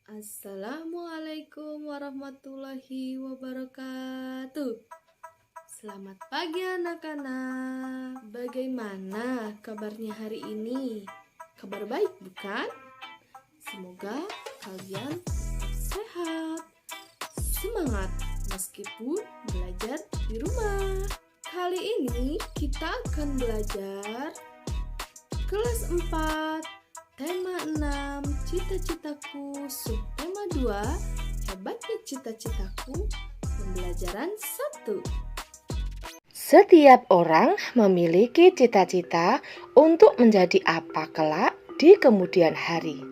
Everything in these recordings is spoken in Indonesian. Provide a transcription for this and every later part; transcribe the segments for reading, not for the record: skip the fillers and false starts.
Assalamualaikum warahmatullahi wabarakatuh. Selamat pagi anak-anak. Bagaimana kabarnya hari ini? Kabar baik bukan? Semoga kalian sehat, semangat meskipun belajar di rumah. Kali ini kita akan belajar kelas 4, tema 6, cita-citaku, subtema 2, hebatnya cita-citaku, pembelajaran 1. Setiap orang memiliki cita-cita untuk menjadi apa kelak di kemudian hari.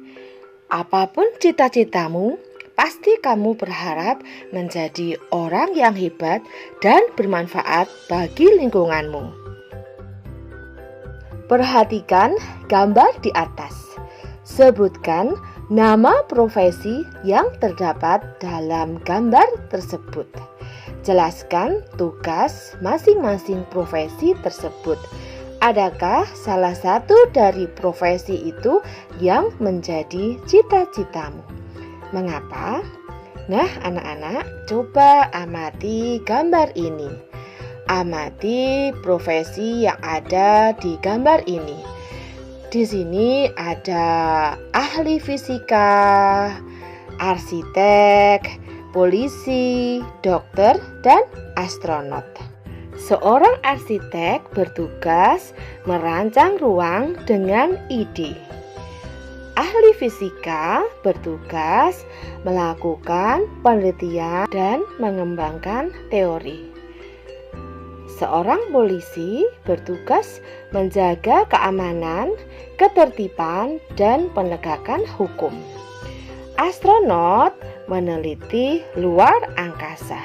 Apapun cita-citamu, pasti kamu berharap menjadi orang yang hebat dan bermanfaat bagi lingkunganmu. Perhatikan gambar di atas. Sebutkan nama profesi yang terdapat dalam gambar tersebut. Jelaskan tugas masing-masing profesi tersebut. Adakah salah satu dari profesi itu yang menjadi cita-citamu? Mengapa? Nah, anak-anak, coba amati gambar ini. Amati profesi yang ada di gambar ini. Di sini ada ahli fisika, arsitek, polisi, dokter, dan astronot. Seorang arsitek bertugas merancang ruang dengan ide. Ahli fisika bertugas melakukan penelitian dan mengembangkan teori. Seorang polisi bertugas menjaga keamanan, ketertiban, dan penegakan hukum. Astronot meneliti luar angkasa,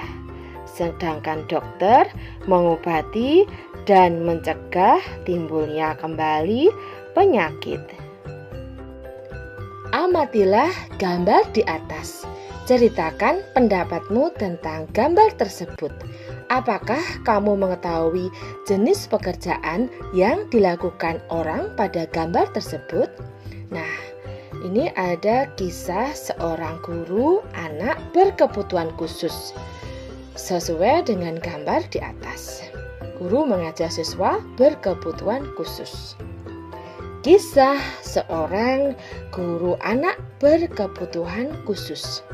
sedangkan dokter mengobati dan mencegah timbulnya kembali penyakit. Amatilah gambar di atas. Ceritakan pendapatmu tentang gambar tersebut. Apakah kamu mengetahui jenis pekerjaan yang dilakukan orang pada gambar tersebut? Nah, ini ada kisah seorang guru anak berkebutuhan khusus. Sesuai dengan gambar di atas. Guru mengajar siswa berkebutuhan khusus. Kisah seorang guru anak berkebutuhan khusus.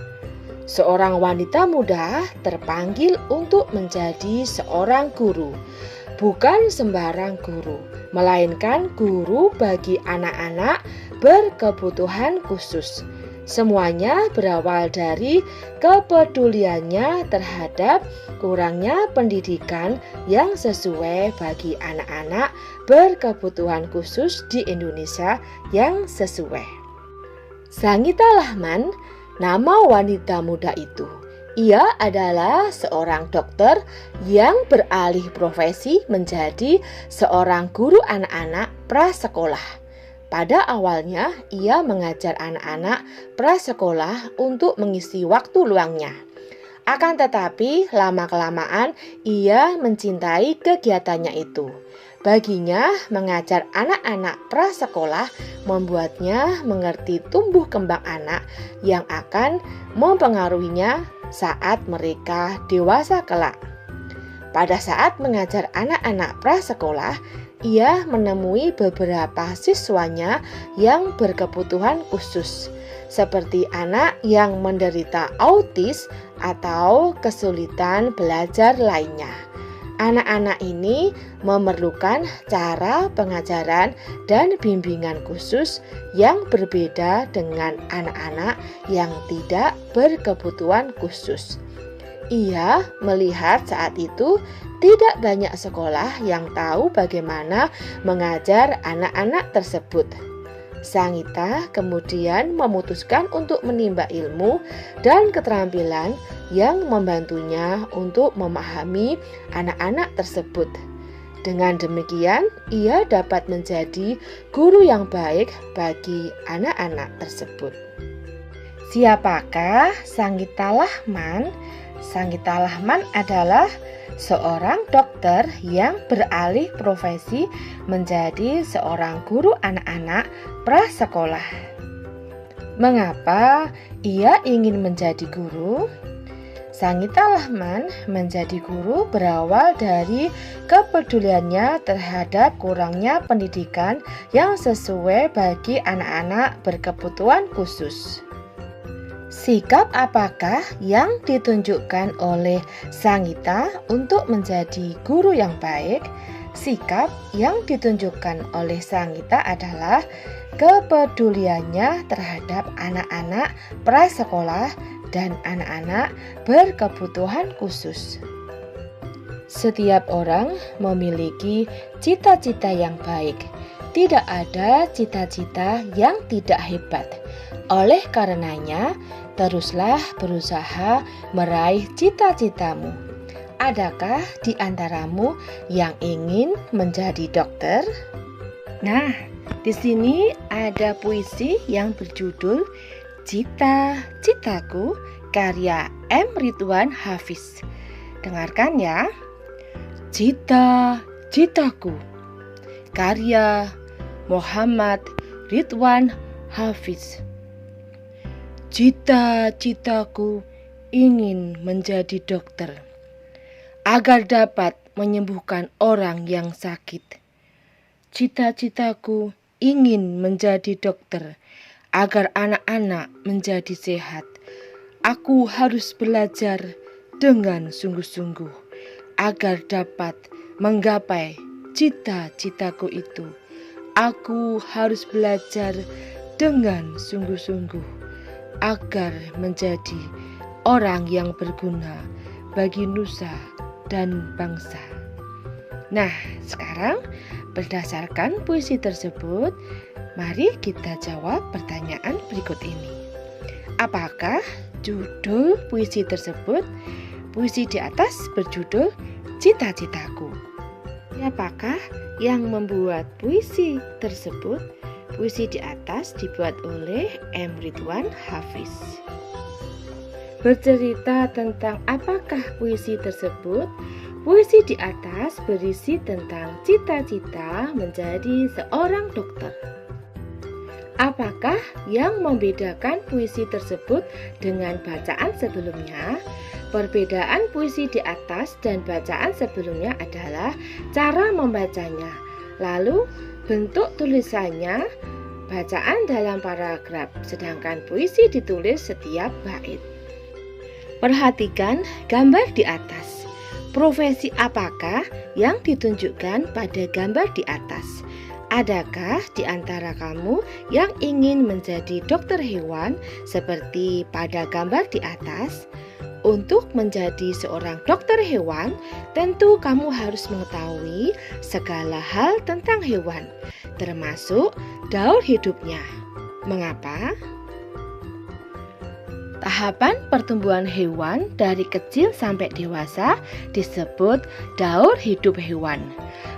Seorang wanita muda terpanggil untuk menjadi seorang guru. Bukan sembarang guru, melainkan guru bagi anak-anak berkebutuhan khusus. Semuanya berawal dari kepeduliannya terhadap kurangnya pendidikan yang sesuai bagi anak-anak berkebutuhan khusus di Indonesia yang sesuai. Sangita Lahman, nama wanita muda itu. Ia adalah seorang dokter yang beralih profesi menjadi seorang guru anak-anak prasekolah. Pada awalnya, ia mengajar anak-anak prasekolah untuk mengisi waktu luangnya. Akan tetapi, lama-kelamaan ia mencintai kegiatannya itu. Baginya, mengajar anak-anak prasekolah membuatnya mengerti tumbuh kembang anak yang akan mempengaruhinya saat mereka dewasa kelak. Pada saat mengajar anak-anak prasekolah, ia menemui beberapa siswanya yang berkebutuhan khusus, seperti anak yang menderita autis atau kesulitan belajar lainnya. Anak-anak ini memerlukan cara pengajaran dan bimbingan khusus yang berbeda dengan anak-anak yang tidak berkebutuhan khusus. Ia melihat saat itu tidak banyak sekolah yang tahu bagaimana mengajar anak-anak tersebut. Sangita kemudian memutuskan untuk menimba ilmu dan keterampilan yang membantunya untuk memahami anak-anak tersebut. Dengan demikian, ia dapat menjadi guru yang baik bagi anak-anak tersebut. Siapakah Sangita Lahman? Sangita Lahman adalah seorang dokter yang beralih profesi menjadi seorang guru anak-anak prasekolah. Mengapa ia ingin menjadi guru? Sangita Lahman menjadi guru berawal dari kepeduliannya terhadap kurangnya pendidikan yang sesuai bagi anak-anak berkebutuhan khusus. Sikap apakah yang ditunjukkan oleh Sangita untuk menjadi guru yang baik? Sikap yang ditunjukkan oleh Sangita adalah kepeduliannya terhadap anak-anak prasekolah dan anak-anak berkebutuhan khusus. Setiap orang memiliki cita-cita yang baik. Tidak ada cita-cita yang tidak hebat. Oleh karenanya, teruslah berusaha meraih cita-citamu. Adakah di antaramu yang ingin menjadi dokter? Nah, di sini ada puisi yang berjudul Cita-citaku karya M. Ridwan Hafiz. Dengarkan ya. Cita-citaku karya Muhammad Ridwan Hafiz. Cita-citaku ingin menjadi dokter agar dapat menyembuhkan orang yang sakit. Cita-citaku ingin menjadi dokter agar anak-anak menjadi sehat. Aku harus belajar dengan sungguh-sungguh agar dapat menggapai cita-citaku itu. Aku harus belajar dengan sungguh-sungguh agar menjadi orang yang berguna bagi nusa dan bangsa. Nah, sekarang berdasarkan puisi tersebut, mari kita jawab pertanyaan berikut ini. Apakah judul puisi tersebut? Puisi di atas berjudul Cita-citaku. Siapakah yang membuat puisi tersebut? Puisi di atas dibuat oleh M. Ridwan Hafiz. Bercerita tentang apakah puisi tersebut? Puisi di atas berisi tentang cita-cita menjadi seorang dokter. Apakah yang membedakan puisi tersebut dengan bacaan sebelumnya? Perbedaan puisi di atas dan bacaan sebelumnya adalah cara membacanya, lalu bentuk tulisannya, bacaan dalam paragraf, sedangkan puisi ditulis setiap bait. Perhatikan gambar di atas. Profesi apakah yang ditunjukkan pada gambar di atas? Adakah di antara kamu yang ingin menjadi dokter hewan seperti pada gambar di atas? Untuk menjadi seorang dokter hewan, tentu kamu harus mengetahui segala hal tentang hewan, termasuk daur hidupnya. Mengapa? Tahapan pertumbuhan hewan dari kecil sampai dewasa disebut daur hidup hewan.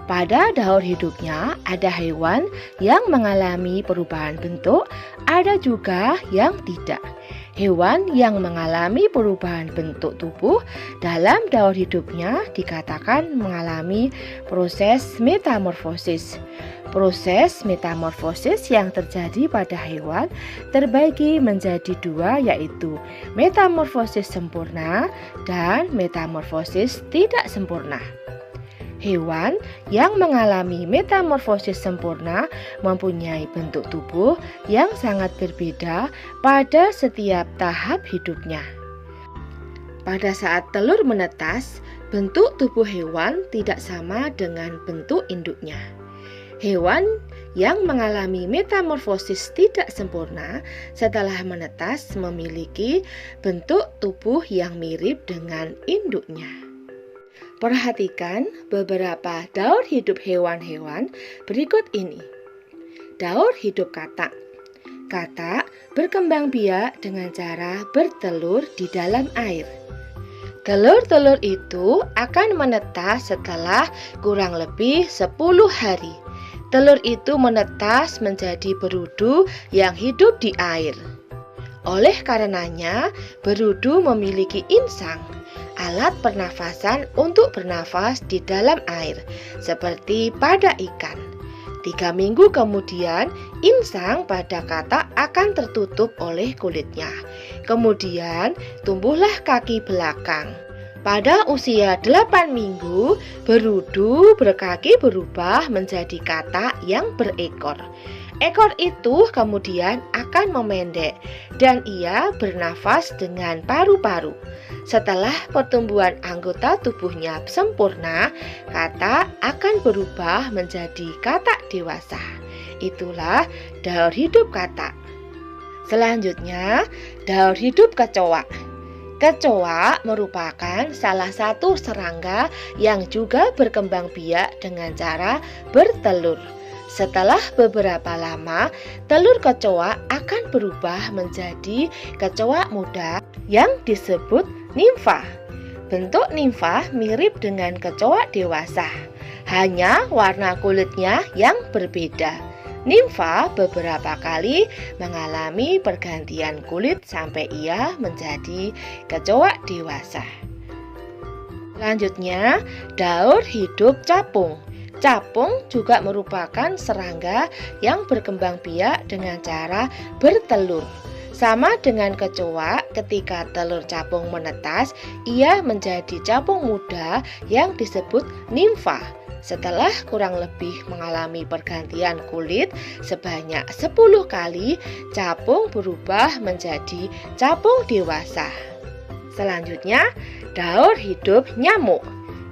Pada daur hidupnya ada hewan yang mengalami perubahan bentuk, ada juga yang tidak. Hewan yang mengalami perubahan bentuk tubuh dalam daur hidupnya dikatakan mengalami proses metamorfosis. Proses metamorfosis yang terjadi pada hewan terbagi menjadi dua, yaitu metamorfosis sempurna dan metamorfosis tidak sempurna. Hewan yang mengalami metamorfosis sempurna mempunyai bentuk tubuh yang sangat berbeda pada setiap tahap hidupnya. Pada saat telur menetas, bentuk tubuh hewan tidak sama dengan bentuk induknya. Hewan yang mengalami metamorfosis tidak sempurna setelah menetas memiliki bentuk tubuh yang mirip dengan induknya. Perhatikan beberapa daur hidup hewan-hewan berikut ini. Daur hidup katak. Katak berkembang biak dengan cara bertelur di dalam air. Telur-telur itu akan menetas setelah kurang lebih 10 hari. Telur itu menetas menjadi berudu yang hidup di air. Oleh karenanya, berudu memiliki insang. alat pernafasan untuk bernafas di dalam air, seperti pada ikan. 3 minggu kemudian, insang pada katak akan tertutup oleh kulitnya. Kemudian, tumbuhlah kaki belakang. Pada usia 8 minggu, berudu berkaki berubah menjadi katak yang berekor. Ekor itu kemudian akan memendek dan ia bernafas dengan paru-paru. Setelah pertumbuhan anggota tubuhnya sempurna, katak akan berubah menjadi katak dewasa. Itulah daur hidup katak. Selanjutnya, daur hidup kecoa. Kecoa merupakan salah satu serangga yang juga berkembang biak dengan cara bertelur. Setelah beberapa lama, telur kecoa akan berubah menjadi kecoa muda yang disebut nimfa. Bentuk nimfa mirip dengan kecoa dewasa, hanya warna kulitnya yang berbeda. Nimfa beberapa kali mengalami pergantian kulit sampai ia menjadi kecoa dewasa. Selanjutnya, daur hidup capung. Capung juga merupakan serangga yang berkembang biak dengan cara bertelur. Sama dengan kecoa, ketika telur capung menetas, ia menjadi capung muda yang disebut nimfa. Setelah kurang lebih mengalami pergantian kulit sebanyak 10 kali, capung berubah menjadi capung dewasa. Selanjutnya, daur hidup nyamuk.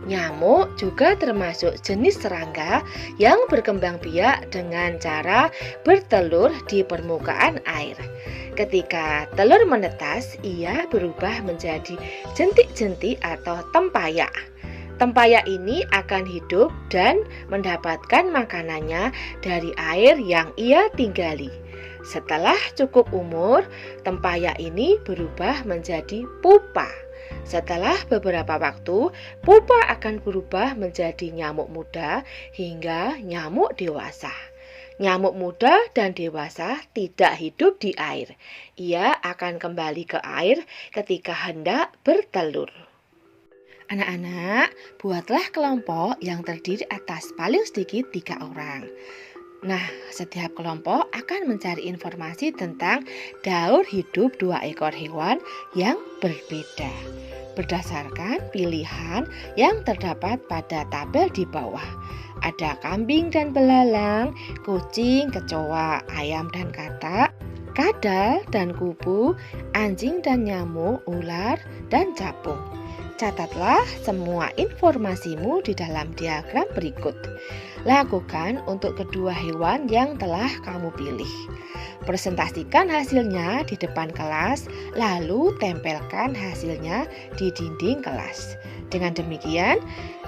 Nyamuk juga termasuk jenis serangga yang berkembang biak dengan cara bertelur di permukaan air. Ketika telur menetas, ia berubah menjadi jentik-jentik atau tempayak. Tempayak ini akan hidup dan mendapatkan makanannya dari air yang ia tinggali. Setelah cukup umur, tempayak ini berubah menjadi pupa. Setelah beberapa waktu, pupa akan berubah menjadi nyamuk muda hingga nyamuk dewasa. Nyamuk muda dan dewasa tidak hidup di air. Ia akan kembali ke air ketika hendak bertelur. Anak-anak, buatlah kelompok yang terdiri atas paling sedikit 3 orang. Nah, setiap kelompok akan mencari informasi tentang daur hidup 2 ekor hewan yang berbeda berdasarkan pilihan yang terdapat pada tabel di bawah. Ada kambing dan belalang, kucing, kecoa, ayam dan katak, kadal dan kupu, anjing dan nyamuk, ular dan capung. Catatlah semua informasimu di dalam diagram berikut. Lakukan untuk kedua hewan yang telah kamu pilih. Presentasikan hasilnya di depan kelas, lalu tempelkan hasilnya di dinding kelas. Dengan demikian,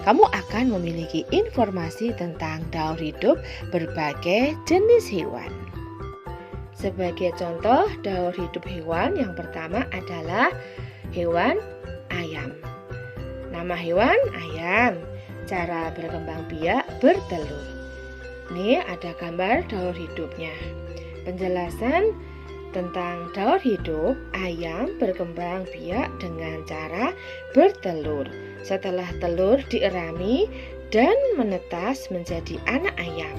kamu akan memiliki informasi tentang daur hidup berbagai jenis hewan. Sebagai contoh daur hidup hewan, yang pertama adalah hewan ayam. Nama hewan ayam, cara berkembang biak bertelur. Ini ada gambar daur hidupnya. Penjelasan tentang daur hidup ayam berkembang biak dengan cara bertelur. Setelah telur dierami dan menetas menjadi anak ayam.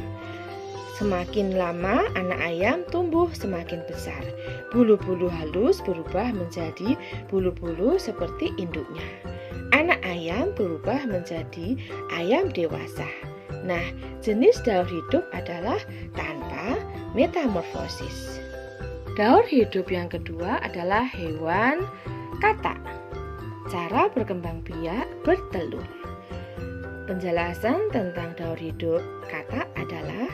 Semakin lama anak ayam tumbuh semakin besar. Bulu-bulu halus berubah menjadi bulu-bulu seperti induknya. Anak ayam berubah menjadi ayam dewasa. Nah, jenis daur hidup adalah tanpa metamorfosis. Daur hidup yang kedua adalah hewan katak. Cara berkembang biak bertelur. Penjelasan tentang daur hidup katak adalah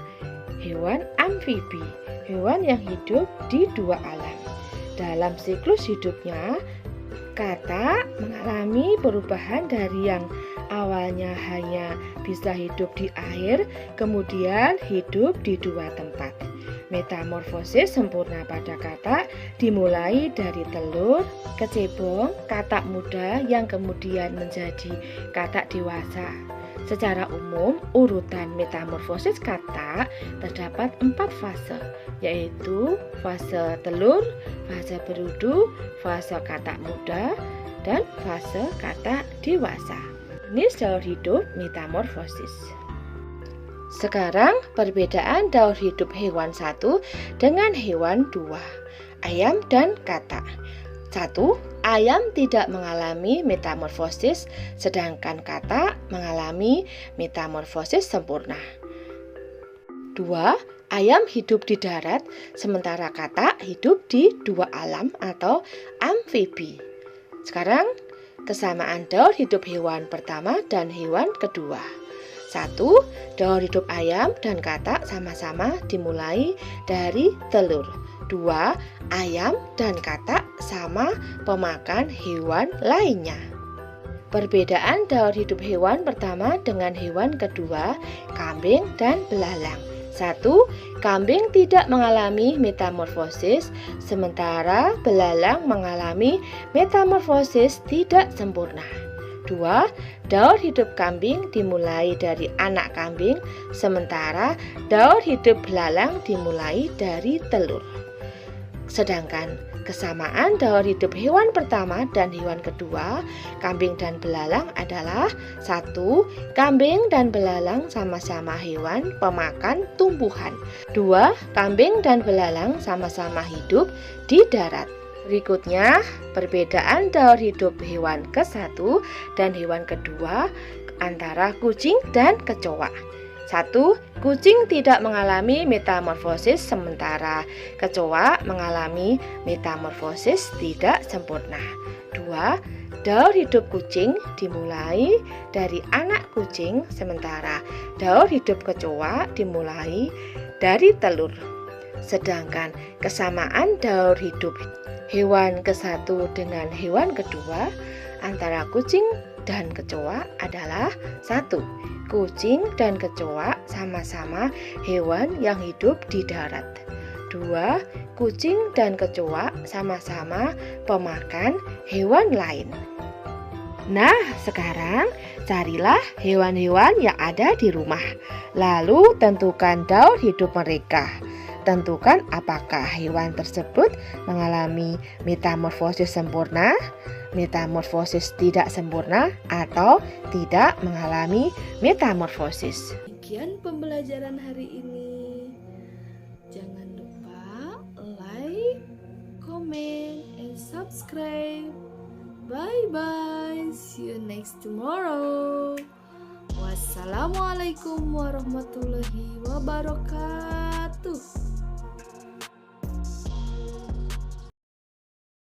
hewan amfibi, hewan yang hidup di 2 alam. Dalam siklus hidupnya, katak mengalami perubahan dari yang awalnya hanya bisa hidup di air, kemudian hidup di 2 tempat. Metamorfosis sempurna pada katak dimulai dari telur, kecebong, katak muda yang kemudian menjadi katak dewasa. Secara umum, urutan metamorfosis katak terdapat 4 fase, yaitu fase telur, fase berudu, fase katak muda, dan fase kata dewasa. Jenis daur hidup metamorfosis. Sekarang perbedaan daur hidup hewan 1 dengan hewan 2. Ayam dan katak. 1. Ayam tidak mengalami metamorfosis, sedangkan katak mengalami metamorfosis sempurna. 2. Ayam hidup di darat, sementara katak hidup di dua alam atau amfibi. Sekarang, kesamaan daur hidup hewan pertama dan hewan kedua. 1. Daur hidup ayam dan katak sama-sama dimulai dari telur. 2. Ayam dan katak sama pemakan hewan lainnya. Perbedaan daur hidup hewan pertama dengan hewan kedua, kambing dan belalang. 1. Kambing tidak mengalami metamorfosis, sementara belalang mengalami metamorfosis tidak sempurna. 2. Daur hidup kambing dimulai dari anak kambing, sementara daur hidup belalang dimulai dari telur. Sedangkan kesamaan daur hidup hewan pertama dan hewan kedua, kambing dan belalang adalah 1. Kambing dan belalang sama-sama hewan pemakan tumbuhan. 2. Kambing dan belalang sama-sama hidup di darat. Berikutnya, perbedaan daur hidup hewan ke-1 dan hewan kedua antara kucing dan kecoa. 1. Kucing tidak mengalami metamorfosis, sementara kecoa mengalami metamorfosis tidak sempurna. 2. Daur hidup kucing dimulai dari anak kucing, sementara daur hidup kecoa dimulai dari telur. Sedangkan kesamaan daur hidup hewan ke-1 dengan hewan kedua antara kucing dan kecoa adalah 1. Kucing dan kecoa sama-sama hewan yang hidup di darat. 2. Kucing dan kecoa sama-sama pemakan hewan lain. Nah, sekarang carilah hewan-hewan yang ada di rumah. Lalu tentukan daur hidup mereka. Tentukan apakah hewan tersebut mengalami metamorfosis sempurna, metamorfosis tidak sempurna, atau tidak mengalami metamorfosis. Sekian pembelajaran hari ini. Jangan lupa like, comment, and subscribe. Bye-bye. See you next tomorrow. Wassalamualaikum warahmatullahi wabarakatuh.